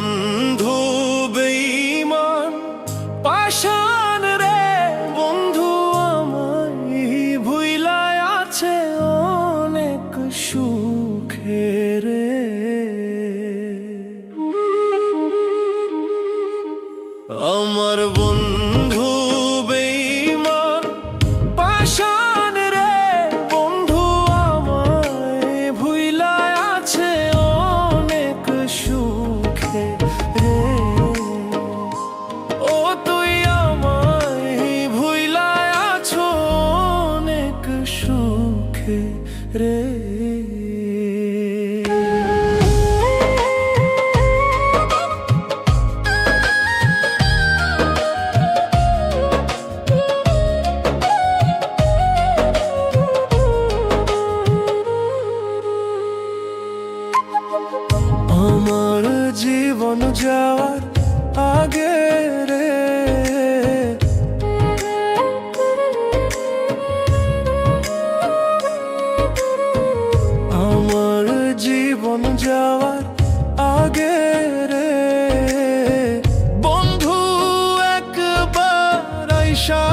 বন্ধু বেঈমান পাষাণ রে, বন্ধু আমায় ভুইলায় আছে অনেক সুখে রে। আমার বন্ধু বেঈমান পাষাণ রে, বন্ধু আমায় ভুইলায় আছে অনেক সুখে রে। ও তুই আমায় ভুইলায় আছো অনেক সুখে রে। আমার জীবন যাওয়ার আগে রে, আমার জীবন যাওয়ার আগে রে, বন্ধু একবার আইসা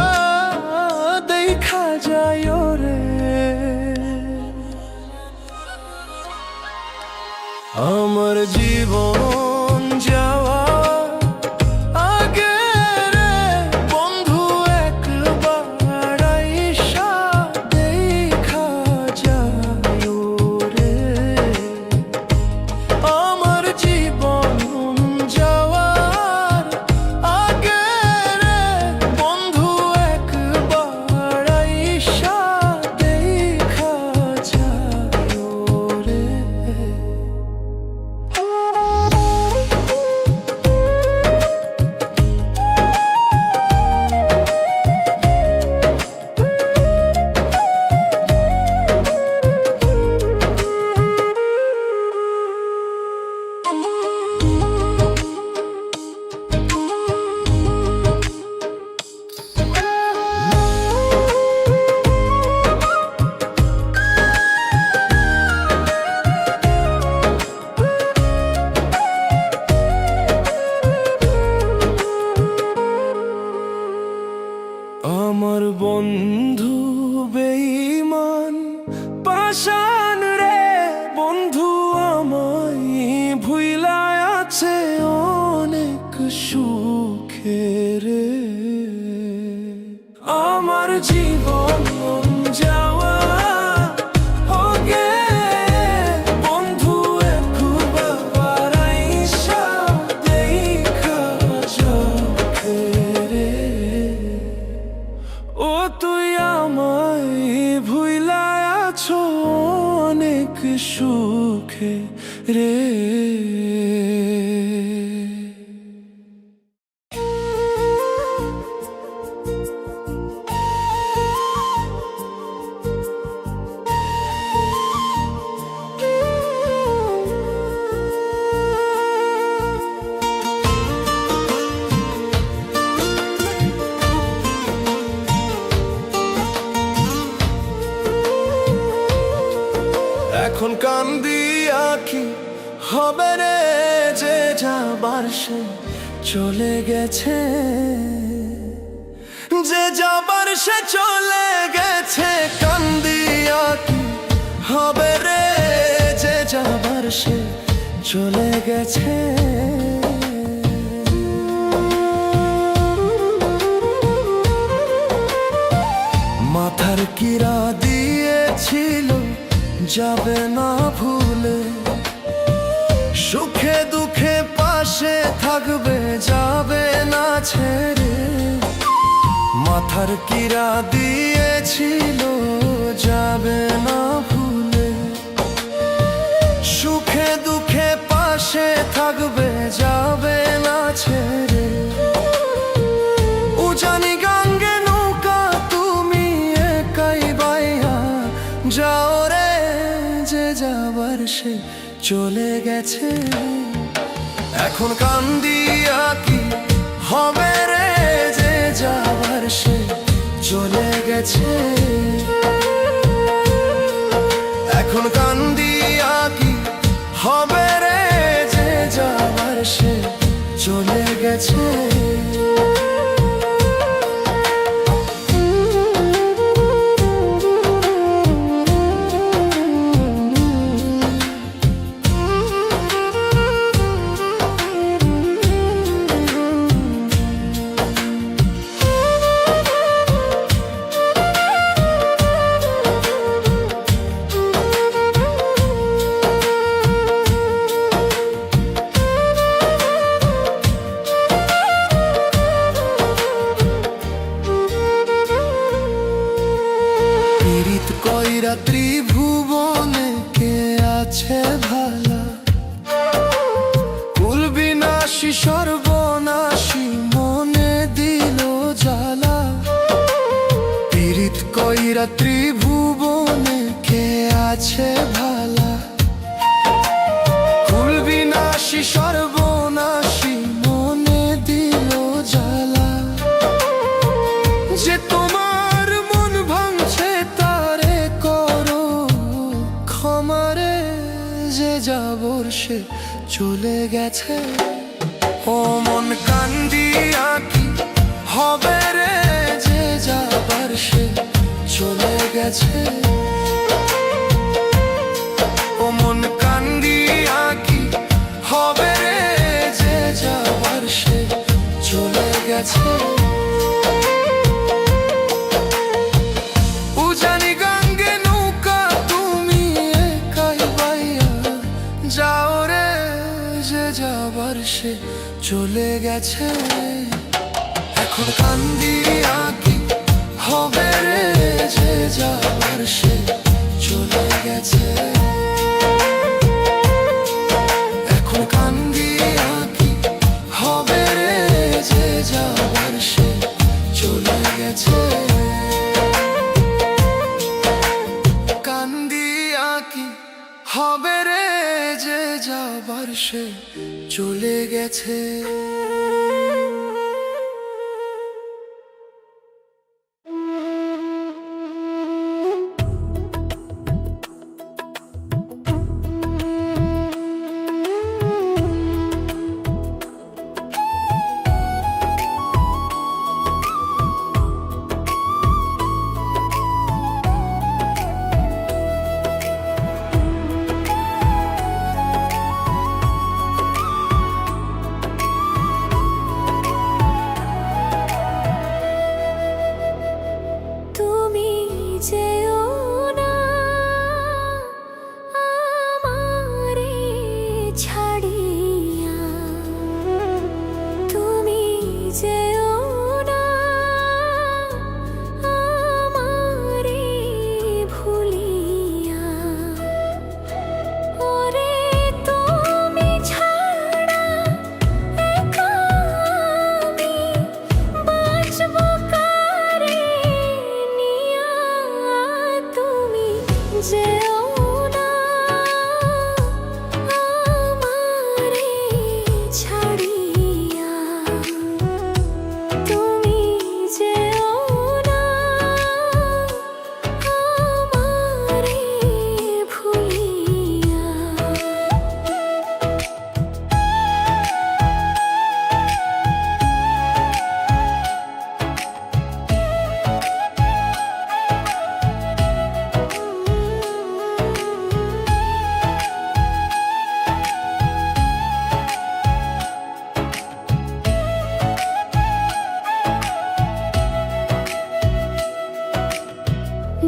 দেখা যায় রে। আমার জীবন যাওয়ার আগে রে, বন্ধু একবার আইসা দেখা যায় রে। আমার জীবন যাওয়ার আগে রে, বন্ধু একবার আইসা দেখা যায় রে। আমার বন্ধু বেঈমান পাষাণ রে, বন্ধু আমায় ভুইলায় আছে অনেক সুখে রে। আমার জীবন যাওয়া আগে বন্ধু একবার আইসা দেখা যাবে রে। ও তুই আমায় ভুইলায় আছো অনেক সুখে রে। এখন কান্দিয়া কি হবে রে, যে যাবার সে চলে গেছে, যে যাবার সে চলে গেছে। কান্দিয়া কি হবে রে, যে যাবার সে চলে গেছে। মাথার কিরা দিয়েছিল যাবে না ভুলে, সুখে দুঃখে পাশে থাকবে যাবে না ছেড়ে। মাথার কিরা দিয়েছিল যাবে না ভুলে, সুখে দুঃখে পাশে থাকবে যাবে না ছেড়ে। উজানি গাঙ্গে নৌকা তুমি একাই বাইয়া যাও রে, যে যাবার সে চলে গেছে। এখন কান্দিয়া কি হবে রে, যে যাবার সে চলে গেছে। এখন কান্দিয়া কি হবে রে, যে যাবার সে বিনাশী সর্বনাশী মনে দিল জ্বালা, পীড়িত কইরা ত্রিভুবনে কে আছে ভালা। কুল বিনাশী সর্বনাশী মনে দিল জ্বালা, যে তোমার মন ভাঙছে তারে করো ক্ষমারে, যে যাবর সে চলে গেছে। ও মন কান্দিয়া কি হবে রে, যে যাবার সে চলে গেছে। ও মন কান্দিয়া কি হবে রে, যে যাবার সে চলে গেছে। উজানি গঙ্গে নৌকা তুমি একাই বাইয়া যাও রে, যে যাবার সে চলে গেছে। এখন কান্দিয়া কি হবে রে, যে যাবার সে চলে গেছে। এখন কান্দিয়া কি হবে রে, যে যাবার সে চলে গেছে। কান্দিয়া কি হবে রে, যে যাবার সে চলে গেছে।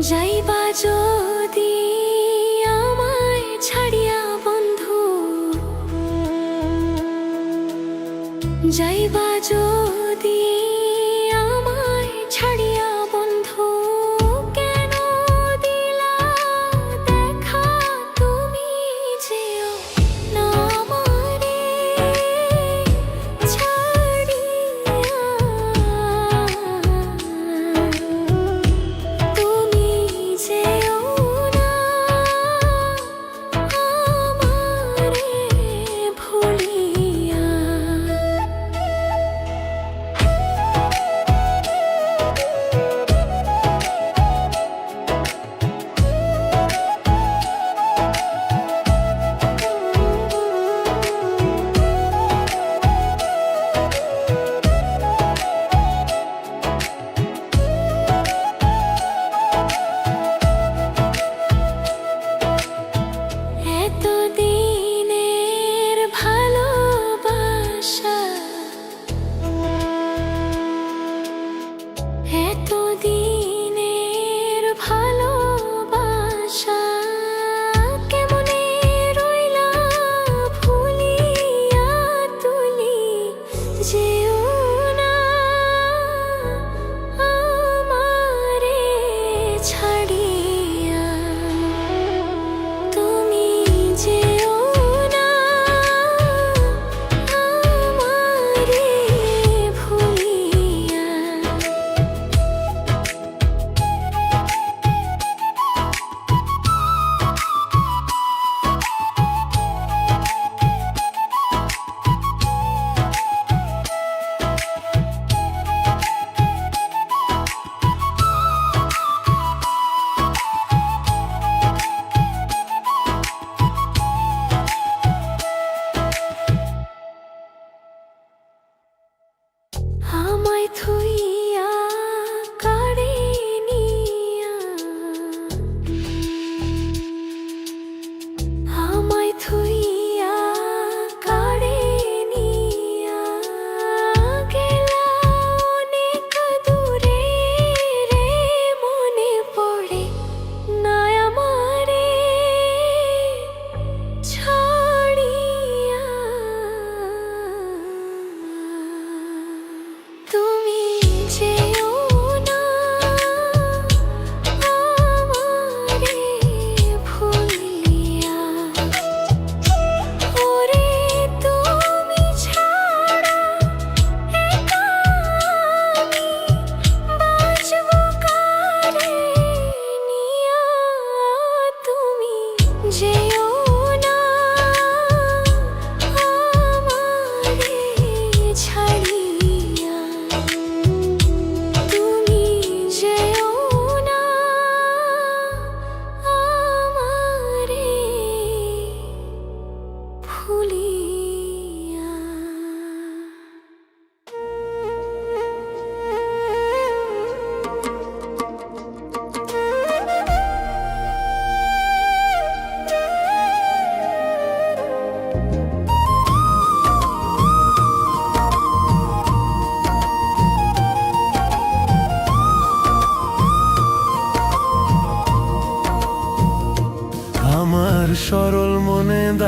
যাইবা যদি আমায় ছাড়িয়া বন্ধু, যাইবা যদি আমায় ছাড়িয়া বন্ধু, কেন দিলা দেখা তুমি যেও না আমারে ছাড়িয়া। তুমি যেও না আমারে ভুলিয়া।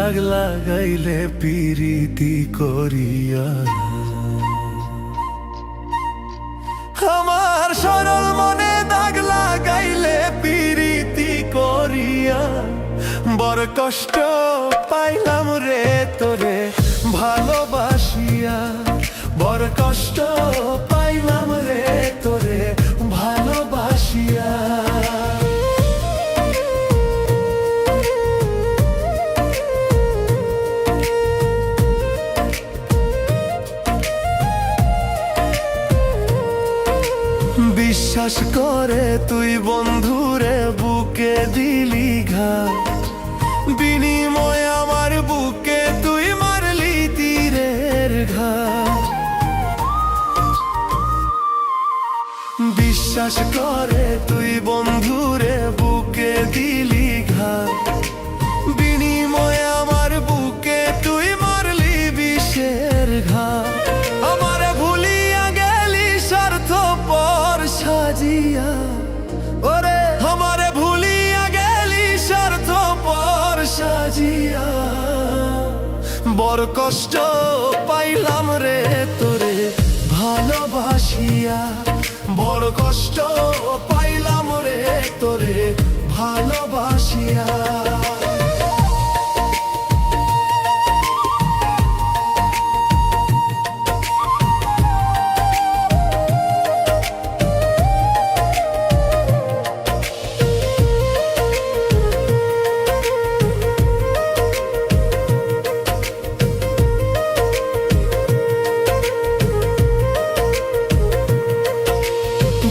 দাগ লাগাইলে পিরিতি করিয়া আমার সরল মনে দাগ লাগাইলে পিরিতি করিয়া বড় কষ্ট পাইলাম রে তোরে ভালোবাসিয়া বড় কষ্ট পাইলাম রে তোরে ভালোবাসিয়া বিশ্বাস করে তুই বন্ধুরে বুকে দিলি ঘা বিনিময় আমার বুকে তুই মারলি তীরের ঘা বিশ্বাস করে তুই বন্ধুরে বুকে দিলি ঘা বিনিময় আমার বুকে তুই মারলি বিষের ঘা আমার ভুলিয়া গেলি স্বার্থপর সাজিয়া ওরে আমারে ভুলিয়া গেলি স্বার্থপর সাজিয়া বড় কষ্ট পাইলাম রে তোরে ভালোবাসিয়া বড় কষ্ট পাইলাম রে তোরে ভালোবাসিয়া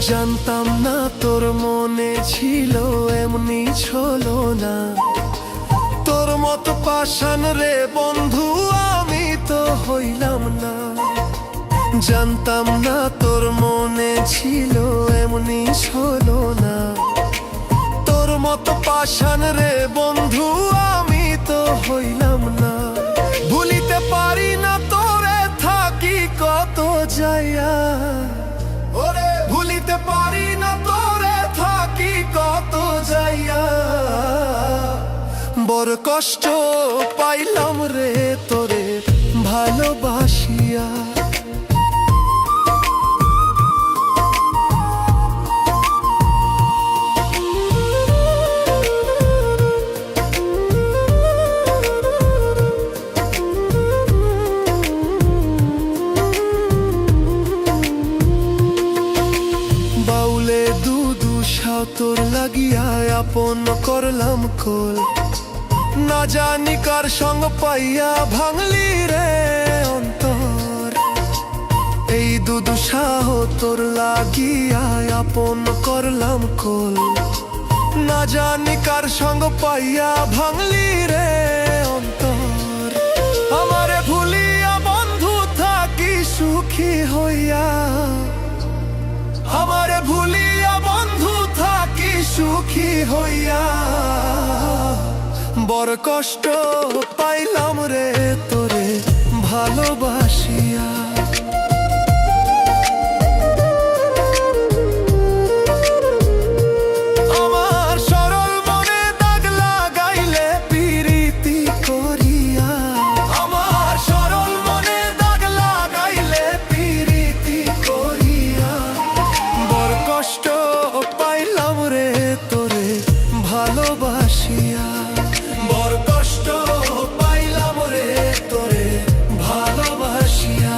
জানতাম না তোর মনে ছিল এমনি ছলো না তোর মতো পাষাণ রে বন্ধু আমি তো হইলাম না জানতাম না তোর মনে ছিল এমনি ছলো না তোর মতো পাষাণ রে বন্ধু আমি তো হইলাম না ভুলিতে পারি না তোরে থাকি কত যাইয়া ওরে ভুলিতে পারি না তোরে থাকি কত যাইয়া বড় কষ্ট পাইলাম রে তোরে ভালোবাসিয়া তোর লাগিয়া আপন করলাম কোল না জানি কার সঙ্গ পাইয়া ভাঙলি রে অন্তর এই দুদুসাহ তোর লাগিয়া আপন করলাম কোল না জানি কার সঙ্গ পাইয়া ভাঙলি রে অন্তর আমারে ভুলিয়া বন্ধু থাকি সুখী হইয়া আমারে ভুলিয়া বন্ধু থাকি সুখী হইয়া বড় কষ্ট পাইলাম রে তোরে ভালোবাসিয়া আমার সরল মনে দাগ লাগাইলে পিরিতি করিয়া আমার সরল মনে দাগ লাগাইলে পিরিতি করিয়া বড় কষ্ট পাইলাম রে তোরে ভালোবাসিয়া বড় কষ্ট পাইলাম রে তোরে ভালোবাসিয়া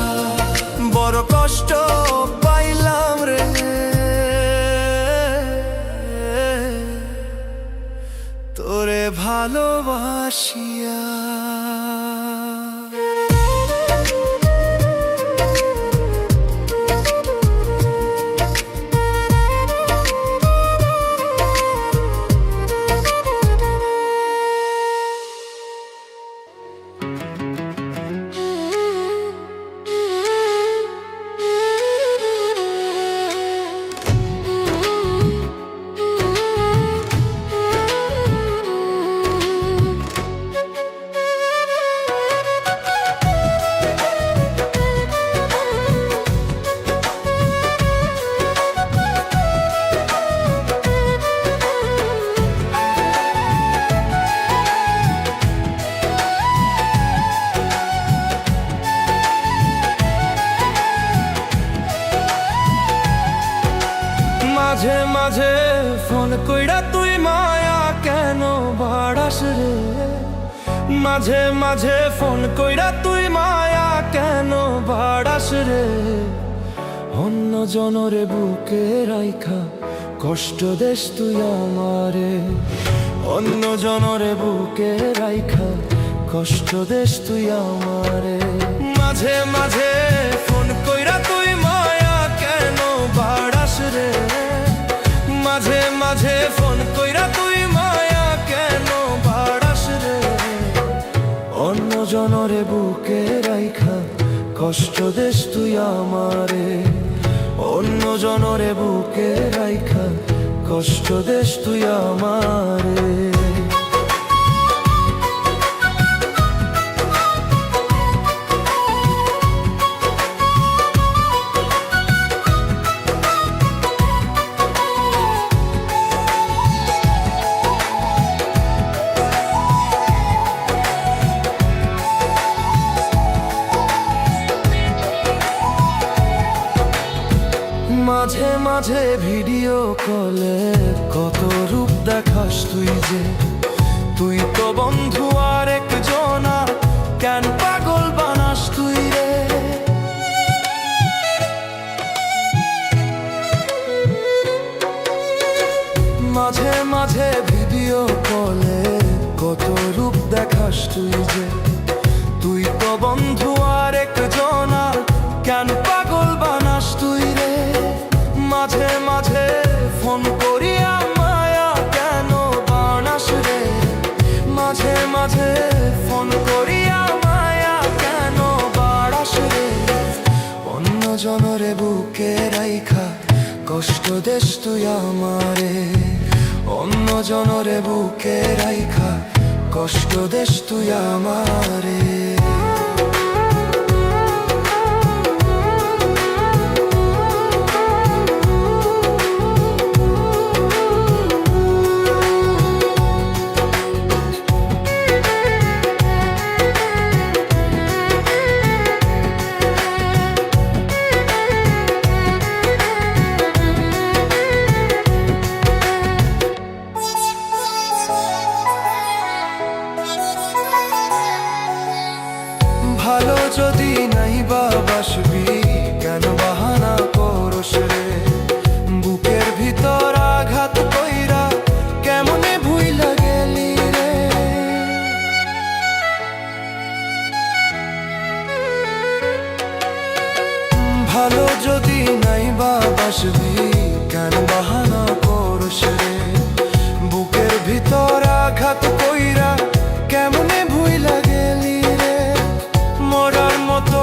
মাঝে মাঝে ফোন কইরা তুই মায়া কেন বাড়াস রে, মাঝে মাঝে ফোন কইরা তুই মায়া কেন বাড়াস রে। অন্য জনরে বুকে রাইখা কষ্ট দেশ তুই আমারে, অন্য জনরে বুকে রাইখা কষ্ট দেশ তুই আমারে। মাঝে মাঝে ফোন কইরা তুই মায়া কেন বাড়াস রে, মাঝে মাঝে ফোন কইরা তুই মায়া কেন বাড়াস রে। অন্য জনরে বুকে রাইখা কষ্ট দেশ তুই আমারে, অন্য জনরে বুকে রাইখা কষ্ট দেশ তুই আমারে। মাঝে মাঝে ভিডিও কলে কত রূপ দেখাস তুই যে, তুই তো বন্ধু আর একজনা কেন পাগল বানাস তুই রে। মাঝে মাঝে ভিডিও কলে কত রূপ দেখাস তুই যে, তুই তো বন্ধু আর একজনা কেন পাগল বানাস তুই রে। মাঝে মাঝে ফোন করিয়া মায়া কেন বানাস রে, মাঝে মাঝে ফোন করিয়া মায়া কেন বাড়াস রে। অন্য জনরে বুকে রাইখা কষ্ট দেশ তুই আমারে, অন্য জনরে বুকে রাইখা কষ্ট দেশ তুই আমারে। ভালো যদি নাই বাসবি কেন বাহানা করস রে, বুকের ভিতর আঘাত কইরা কেমনে ভুইলা গেলি রে। ভালো যদি নাই বাসবি কেন বাহানা করস রে, বুকের ভিতর আঘাত কইরা কেমনে ভুইলা গেলি রে। মরার মতো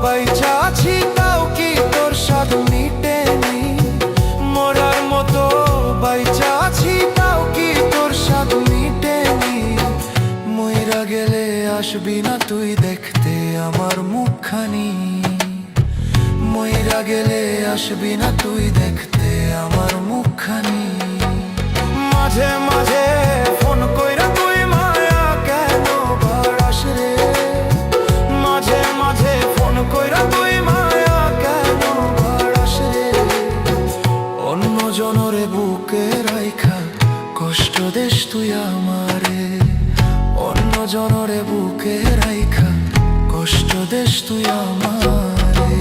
বাইচা আছি তাও কি তোর স্বাদ মিটেনি, মরার মতো বাইচা আছি তাও কি তোর স্বাদ মিটেনি। মইরা গেলে আসবি না তুই দেখতে আমার মুখখানি, মইরা গেলে আসবি না তুই দেখতে আমার মুখখানি। মাঝে মাঝে ফোন কইরা তুই মায়া কেন বাড়াস রে, মাঝে মাঝে ফোন কইরা তুই মায়া কেন বাড়াস রে। অন্য জনরে বুকে রাইখা কষ্ট দেশ তুই আমারে, অন্য জনরে বুকে রাইখা কষ্ট দেশ তুই আমারে।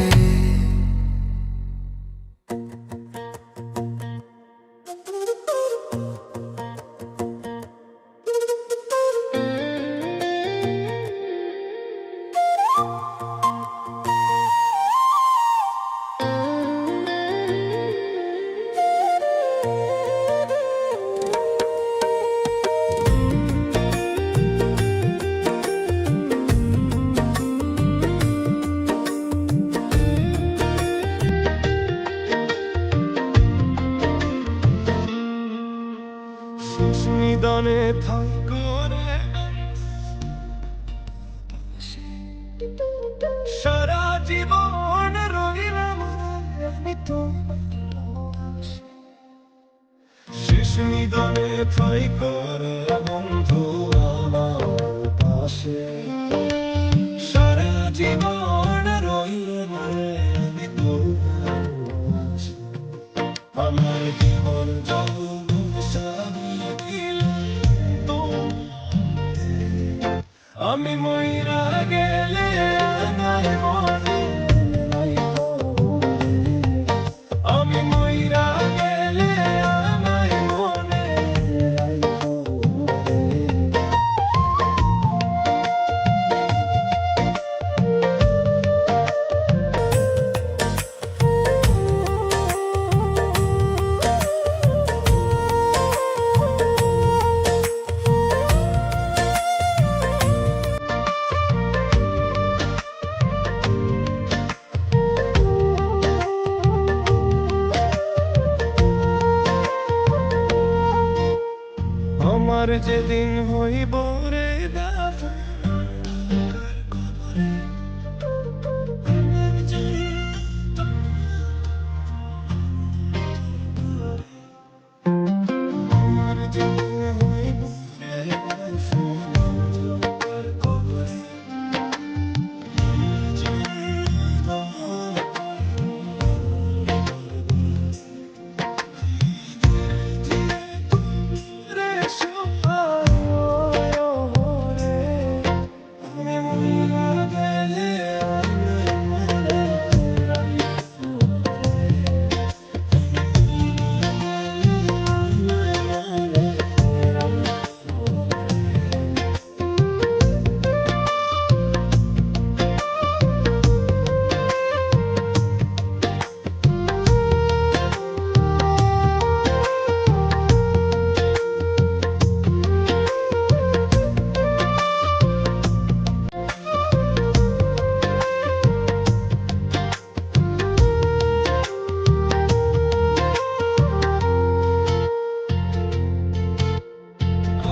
নিদানে থাকো রে সারা জীবন রইলাম আমি তো, শেষ নিদানে থাকো রে বন্ধু আমার পাশে, সারা জীবন রইলাম আমি তো আমার। যেদিন হইব রে দাফন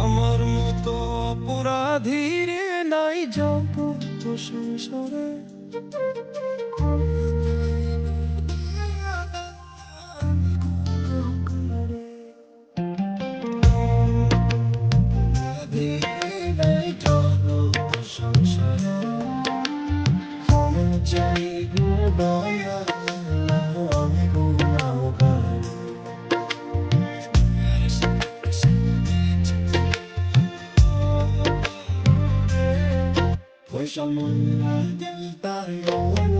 আমার মতো অপরাধীরে নাই যাব সংসারে Pois amor, tentar